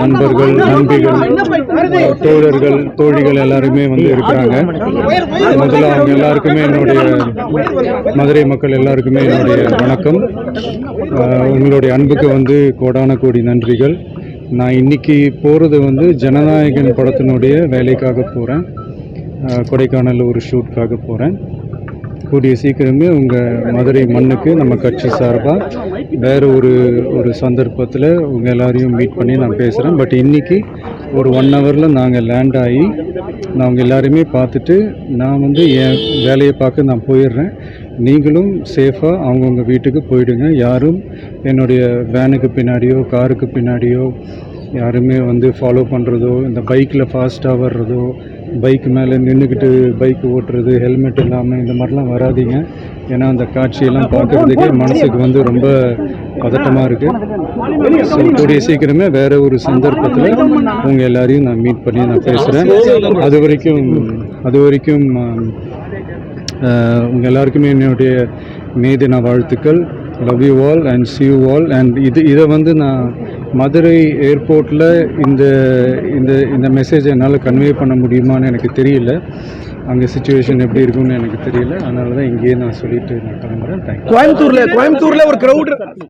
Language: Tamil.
நண்பர்கள், நண்பிகள், தோழர்கள், தோழிகள் எல்லாருமே வந்து இருக்கிறாங்க. முதல்ல அவங்க எல்லாருக்குமே என்னுடைய மதுரை மக்கள் எல்லாருக்குமே என்னுடைய வணக்கம். உங்களுடைய அன்புக்கு வந்து கோடான கோடி நன்றிகள். நான் இன்னைக்கு போகிறது வந்து ஜனநாயகன் படத்தினுடைய வேலைக்காக போகிறேன். கொடைக்கானலில் ஒரு ஷூட்காக போகிறேன். கூடிய சீக்கிரமே உங்கள் மதுரை மண்ணுக்கு நம்ம கட்சி சார்பாக வேறு ஒரு சந்தர்ப்பத்தில் உங்கள் எல்லாரையும் மீட் பண்ணி நான் பேசுகிறேன். பட் இன்றைக்கி ஒரு 1 ஹவரில் நாங்கள் லேண்ட் ஆகி நான் உங்கள் எல்லாருமே பார்த்துட்டு நான் வந்து என் வேலையை பார்க்க நான் போயிடுறேன். நீங்களும் சேஃபாக அவங்கவுங்க வீட்டுக்கு போயிடுங்க. யாரும் என்னுடைய வேனுக்கு பின்னாடியோ காருக்கு பின்னாடியோ யாருமே வந்து ஃபாலோ பண்ணுறதோ, இந்த பைக்கில் ஃபாஸ்ட்டாக வர்றதோ, பைக் மேலே நின்றுக்கிட்டு பைக் ஓட்டுறது, ஹெல்மெட் இல்லாமல் இந்த மாதிரிலாம் வராதிங்க. ஏன்னா அந்த காட்சியெல்லாம் பார்க்குறதுக்கே மனசுக்கு வந்து ரொம்ப பதட்டமாக இருக்குது. ஸோ கூடிய சீக்கிரமே வேறு ஒரு சந்தர்ப்பத்தில் உங்கள் எல்லாரையும் நான் மீட் பண்ணி நான் பேசுகிறேன். அது வரைக்கும் உங்கள் எல்லாருக்குமே என்னுடைய மே தின வாழ்த்துக்கள். Love you all and see you all. And இதை வந்து நான் மதுரை ஏர்போர்ட்டில் இந்த மெசேஜை என்னால் கன்வே பண்ண முடியுமான்னு எனக்கு தெரியல. அங்கே சுச்சுவேஷன் எப்படி இருக்குன்னு எனக்கு தெரியல. அதனால தான் இங்கேயே நான் சொல்லிட்டு நான் கிளம்புறேன். தேங்க்யூ. கோயம்புத்தூர்ல ஒரு க்ரௌட்